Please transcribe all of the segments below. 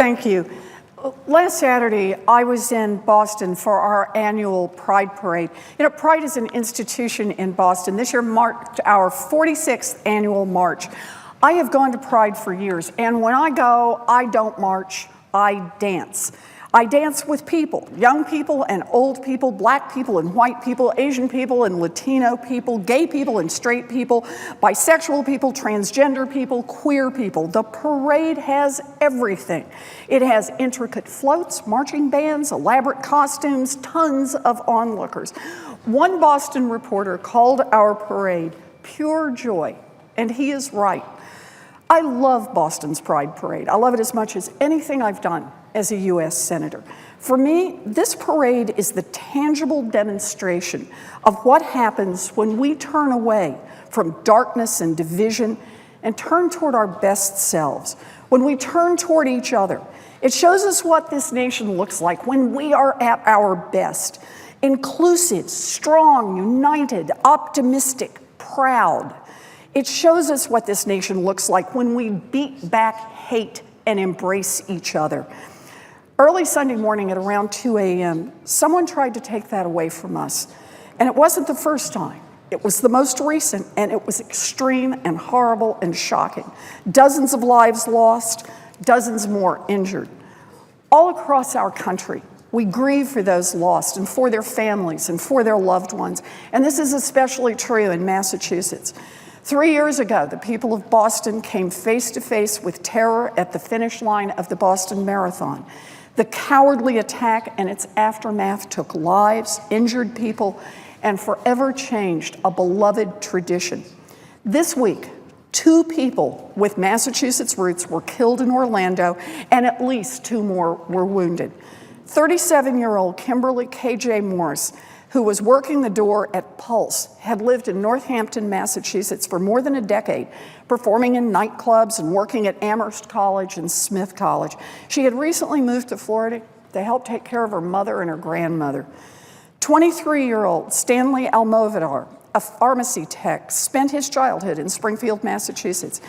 thank you. Last Saturday, I was in Boston for our annual Pride Parade. You know, Pride is an institution in Boston. This year marked our 46th annual march. I have gone to Pride for years, and when I go, I don't march, I dance. I dance with people, young people and old people, black people and white people, Asian people and Latino people, gay people and straight people, bisexual people, transgender people, queer people. The parade has everything. It has intricate floats, marching bands, elaborate costumes, tons of onlookers. One Boston reporter called our parade pure joy, and he is right. I love Boston's Pride Parade. I love it as much as anything I've done as a U.S. Senator. For me, this parade is the tangible demonstration of what happens when we turn away from darkness and division and turn toward our best selves, when we turn toward each other. It shows us what this nation looks like when we are at our best: inclusive, strong, united, optimistic, proud. It shows us what this nation looks like when we beat back hate and embrace each other. Early Sunday morning at around 2 a.m., someone tried to take that away from us. And it wasn't the first time. It was the most recent, and it was extreme and horrible and shocking. Dozens of lives lost, dozens more injured. All across our country, we grieve for those lost and for their families and for their loved ones. And this is especially true in Massachusetts. 3 years ago, the people of Boston came face to face with terror at the finish line of the Boston Marathon. The cowardly attack and its aftermath took lives, injured people, and forever changed a beloved tradition. This week, 2 people with Massachusetts roots were killed in Orlando, and at least 2 more were wounded. 37-year-old Kimberly K.J. Morris, who was working the door at Pulse, had lived in Northampton, Massachusetts for more than a decade, performing in nightclubs and working at Amherst College and Smith College. She had recently moved to Florida to help take care of her mother and her grandmother. 23-year-old Stanley Almovidar, a pharmacy tech, spent his childhood in Springfield, Massachusetts.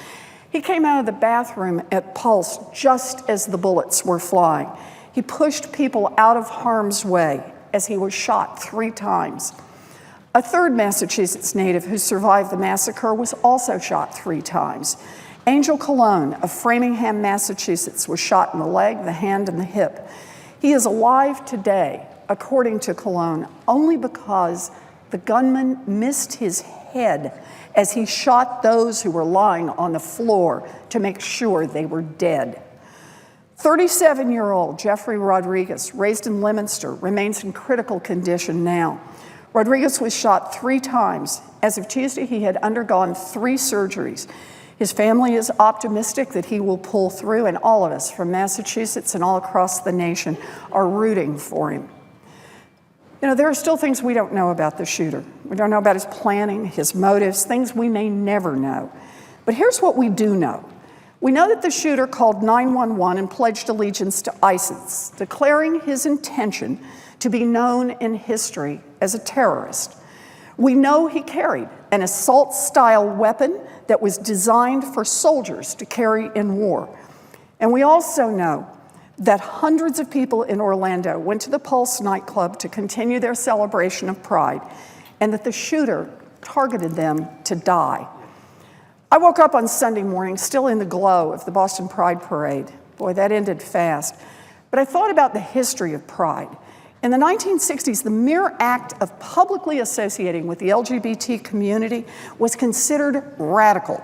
He came out of the bathroom at Pulse just as the bullets were flying. He pushed people out of harm's way as he was shot 3 times. A third Massachusetts native who survived the massacre was also shot 3 times. Angel Colon of Framingham, Massachusetts, was shot in the leg, the hand, and the hip. He is alive today, according to Colon, only because the gunman missed his head as he shot those who were lying on the floor to make sure they were dead. 37-year-old Jeffrey Rodriguez, raised in Leominster, remains in critical condition now. Rodriguez was shot 3 times. As of Tuesday, he had undergone 3 surgeries. His family is optimistic that he will pull through, and all of us from Massachusetts and all across the nation are rooting for him. You know, there are still things we don't know about the shooter. We don't know about his planning, his motives, things we may never know. But here's what we do know. We know that the shooter called 911 and pledged allegiance to ISIS, declaring his intention to be known in history as a terrorist. We know he carried an assault-style weapon that was designed for soldiers to carry in war. And we also know that hundreds of people in Orlando went to the Pulse nightclub to continue their celebration of Pride, and that the shooter targeted them to die. I woke up on Sunday morning still in the glow of the Boston Pride Parade. Boy, that ended fast. But I thought about the history of Pride. In the 1960s, the mere act of publicly associating with the LGBT community was considered radical.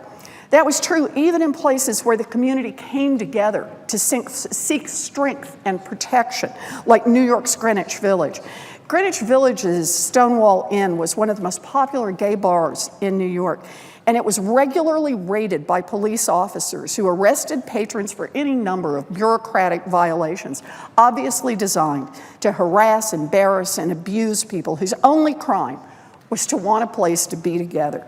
That was true even in places where the community came together to seek strength and protection, like New York's Greenwich Village. Greenwich Village's Stonewall Inn was one of the most popular gay bars in New York, and it was regularly raided by police officers who arrested patrons for any number of bureaucratic violations, obviously designed to harass, embarrass, and abuse people whose only crime was to want a place to be together.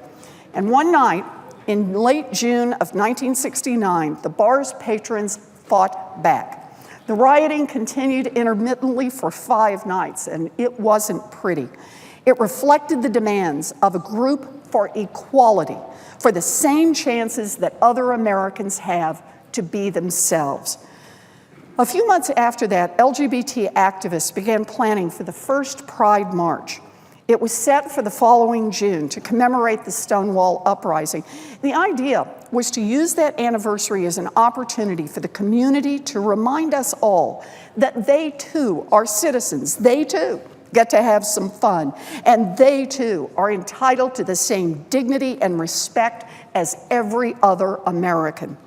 And one night, in late June of 1969, the bar's patrons fought back. The rioting continued intermittently for 5 nights, and it wasn't pretty. It reflected the demands of a group for equality, for the same chances that other Americans have to be themselves. A few months after that, LGBT activists began planning for the first Pride March. It was set for the following June to commemorate the Stonewall Uprising. The idea was to use that anniversary as an opportunity for the community to remind us all that they too are citizens, they too get to have some fun, and they too are entitled to the same dignity and respect as every other American.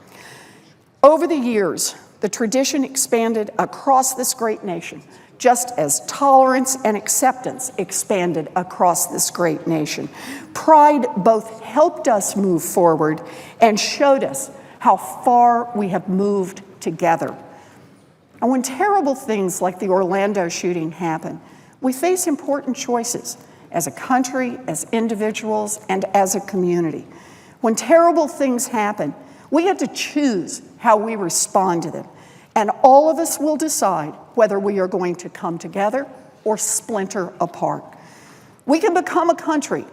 Over the years, the tradition expanded across this great nation, just as tolerance and acceptance expanded across this great nation. Pride both helped us move forward and showed us how far we have moved together. And when terrible things like the Orlando shooting happen, we face important choices as a country, as individuals, and as a community. When terrible things happen, we have to choose how we respond to them. And all of us will decide whether we are going to come together or splinter apart. We can become a country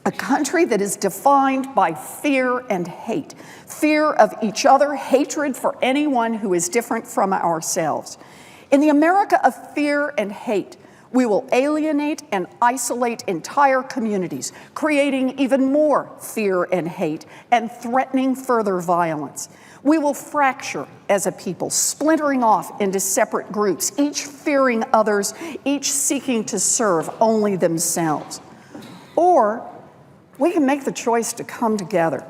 that is defined by fear and hate, fear of each other, hatred for anyone who is different from ourselves. In the America of fear and hate, we will alienate and isolate entire communities, creating even more fear and hate and threatening further violence. We will fracture as a people, splintering off into separate groups, each fearing others, each seeking to serve only themselves. Or we can make the choice to come together.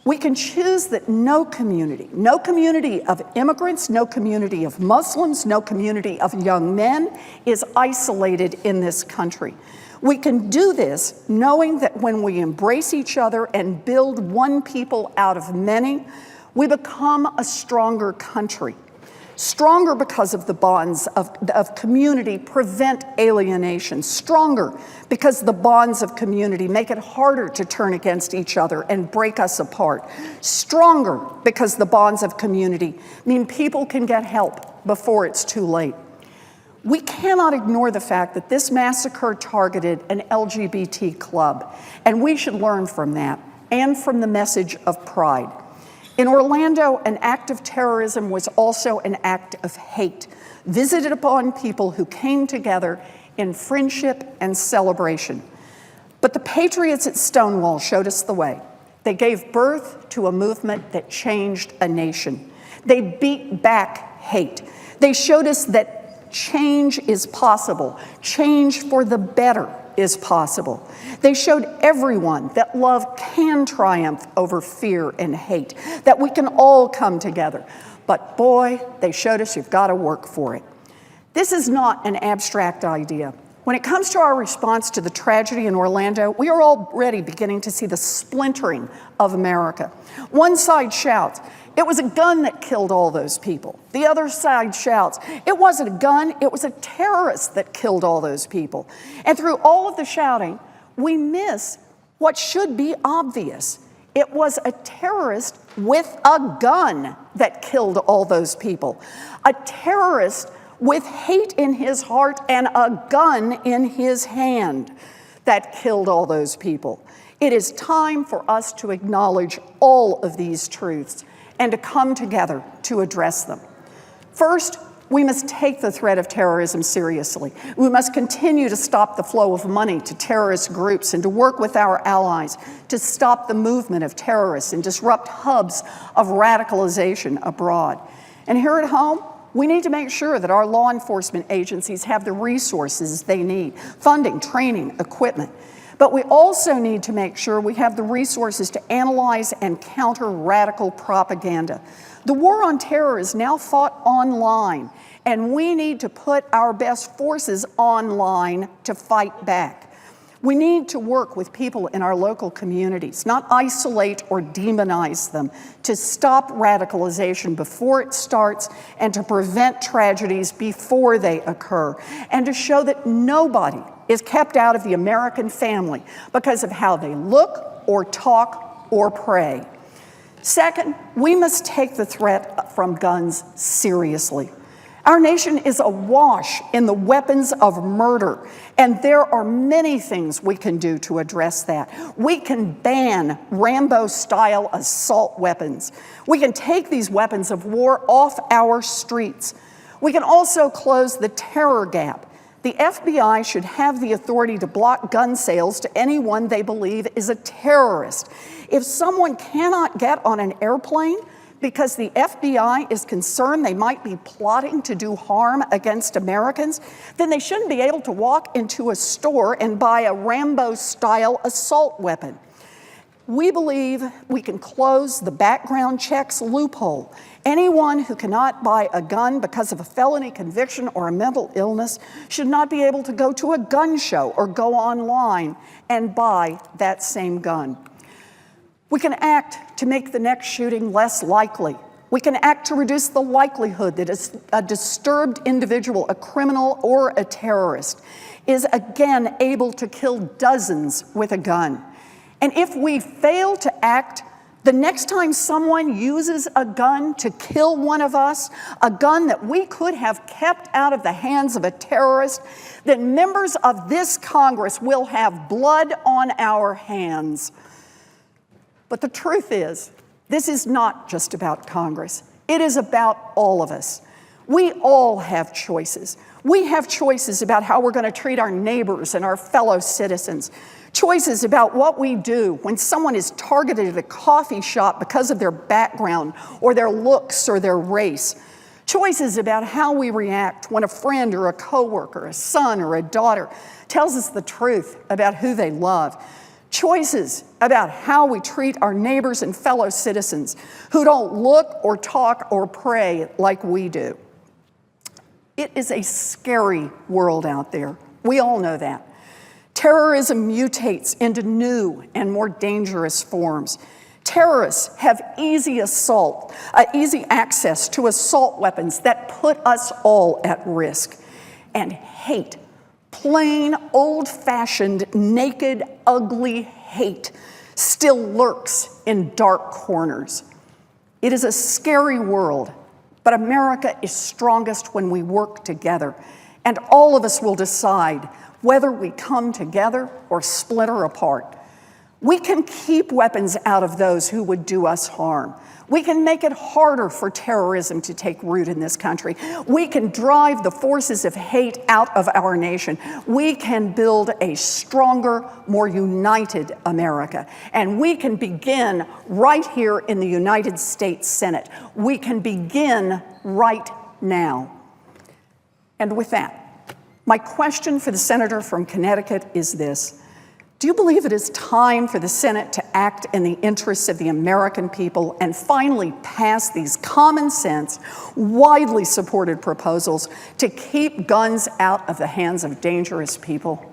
We can choose that no community of immigrants, no community of Muslims, no community of young men is isolated in this country. We can do this knowing that when we embrace each other and build one people out of many, we become a stronger country. Stronger because of the bonds of community prevent alienation. Stronger because the bonds of community make it harder to turn against each other and break us apart. Stronger because the bonds of community mean people can get help before it's too late. We cannot ignore the fact that this massacre targeted an LGBT club, and we should learn from that and from the message of pride. In Orlando, an act of terrorism was also an act of hate, visited upon people who came together in friendship and celebration. But the patriots at Stonewall showed us the way. They gave birth to a movement that changed a nation. They beat back hate. They showed us that change is possible. Change for the better is possible. They showed everyone that love can triumph over fear and hate, that we can all come together. But boy, they showed us you've got to work for it. This is not an abstract idea. When it comes to our response to the tragedy in Orlando, we are already beginning to see the splintering of America. One side shouts, "It was a gun that killed all those people." The other side shouts, "It wasn't a gun, it was a terrorist that killed all those people." And through all of the shouting, we miss what should be obvious. It was a terrorist with a gun that killed all those people. A terrorist with hate in his heart and a gun in his hand that killed all those people. It is time for us to acknowledge all of these truths and to come together to address them. First, we must take the threat of terrorism seriously. We must continue to stop the flow of money to terrorist groups and to work with our allies to stop the movement of terrorists and disrupt hubs of radicalization abroad. And here at home, we need to make sure that our law enforcement agencies have the resources they need, funding, training, equipment. But we also need to make sure we have the resources to analyze and counter radical propaganda. The war on terror is now fought online, and we need to put our best forces online to fight back. We need to work with people in our local communities, not isolate or demonize them, to stop radicalization before it starts and to prevent tragedies before they occur, and to show that nobody is kept out of the American family because of how they look or talk or pray. Second, we must take the threat from guns seriously. Our nation is awash in the weapons of murder, and there are many things we can do to address that. We can ban Rambo-style assault weapons. We can take these weapons of war off our streets. We can also close the terror gap. The FBI should have the authority to block gun sales to anyone they believe is a terrorist. If someone cannot get on an airplane because the FBI is concerned they might be plotting to do harm against Americans, then they shouldn't be able to walk into a store and buy a Rambo-style assault weapon. We believe we can close the background checks loophole. Anyone who cannot buy a gun because of a felony conviction or a mental illness should not be able to go to a gun show or go online and buy that same gun. We can act to make the next shooting less likely. We can act to reduce the likelihood that a disturbed individual, a criminal or a terrorist, is again able to kill dozens with a gun. And if we fail to act, the next time someone uses a gun to kill one of us, a gun that we could have kept out of the hands of a terrorist, then members of this Congress will have blood on our hands. But the truth is, this is not just about Congress. It is about all of us. We all have choices. We have choices about how we're going to treat our neighbors and our fellow citizens. Choices about what we do when someone is targeted at a coffee shop because of their background or their looks or their race. Choices about how we react when a friend or a coworker, a son or a daughter tells us the truth about who they love. Choices about how we treat our neighbors and fellow citizens who don't look or talk or pray like we do. It is a scary world out there. We all know that. Terrorism mutates into new and more dangerous forms. Terrorists have easy access to assault weapons that put us all at risk. And hate, plain, old-fashioned, naked, ugly hate, still lurks in dark corners. It is a scary world, but America is strongest when we work together, and all of us will decide whether we come together or splinter apart. We can keep weapons out of those who would do us harm. We can make it harder for terrorism to take root in this country. We can drive the forces of hate out of our nation. We can build a stronger, more united America. And we can begin right here in the United States Senate. We can begin right now. And with that, my question for the senator from Connecticut is this. Do you believe it is time for the Senate to act in the interests of the American people and finally pass these common sense, widely supported proposals to keep guns out of the hands of dangerous people?